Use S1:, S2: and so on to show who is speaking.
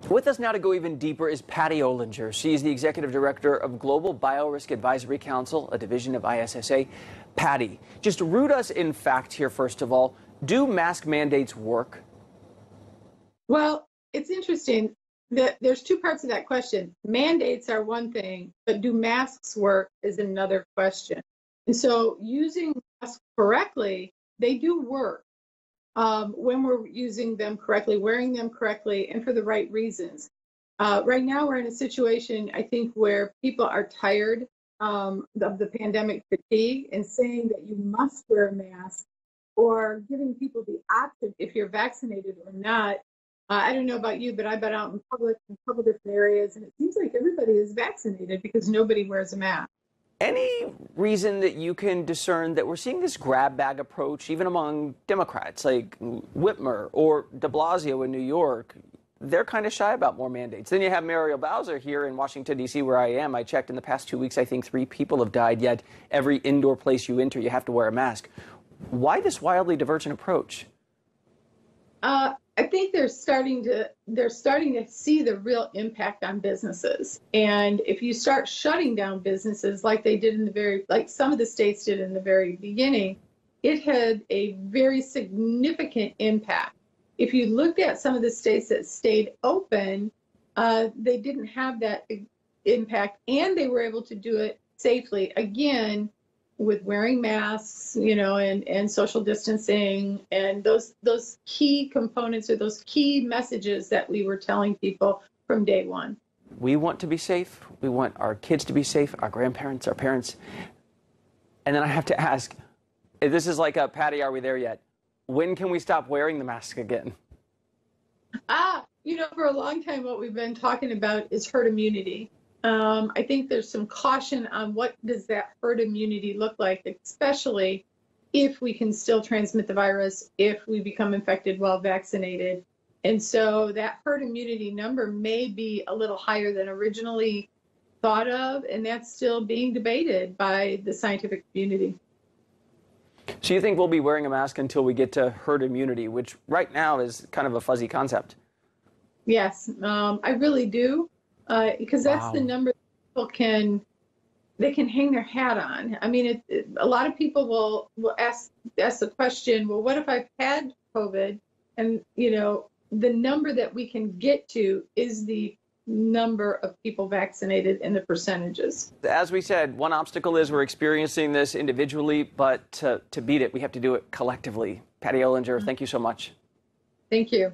S1: With us now to go even deeper is Patty Olinger. She is the Executive Director of Global Biorisk Advisory Council, a division of ISSA. Patty, just root us in fact here first of all. Do mask mandates work?
S2: Well, it's interesting that there's two parts of that question. Mandates are one thing, but do masks work is another question. And so using masks correctly, they do work. When we're using them correctly, wearing them correctly, and for the right reasons. Right now, we're in a situation, I think, where people are tired of the pandemic fatigue and saying that you must wear a mask or giving people the option if you're vaccinated or not. I don't know about you, but I've been out in public in a couple different areas, and it seems like everybody is vaccinated because nobody wears a mask.
S1: Any reason that you can discern that we're seeing this grab bag approach even among Democrats like Whitmer or de Blasio in New York? They're kind of shy about more mandates. Then you have Muriel Bowser here in Washington, D.C., where I am. I checked in the past 2 weeks, I think 3 people have died, yet every indoor place you enter, you have to wear a mask. Why this wildly divergent approach?
S2: I think they're starting to see the real impact on businesses. And if you start shutting down businesses like they did like some of the states did in the very beginning, it had a very significant impact. If you looked at some of the states that stayed open, they didn't have that impact, and they were able to do it safely. Again, with wearing masks, and social distancing, and those key components or those key messages that we were telling people from day one.
S1: We want to be safe. We want our kids to be safe, our grandparents, our parents. And then I have to ask, this is like a Patty, are we there yet? When can we stop wearing the mask again?
S2: For a long time, what we've been talking about is herd immunity. I think there's some caution on what does that herd immunity look like, especially if we can still transmit the virus, if we become infected while vaccinated. And so that herd immunity number may be a little higher than originally thought of, and that's still being debated by the scientific community.
S1: So you think we'll be wearing a mask until we get to herd immunity, which right now is kind of a fuzzy concept?
S2: Yes, I really do. Because that's the number that people can hang their hat on. I mean, a lot of people will ask the question, well, what if I've had COVID? And, the number that we can get to is the number of people vaccinated and the percentages.
S1: As we said, one obstacle is we're experiencing this individually, but to beat it, we have to do it collectively. Patty Olinger, thank you so much.
S2: Thank you.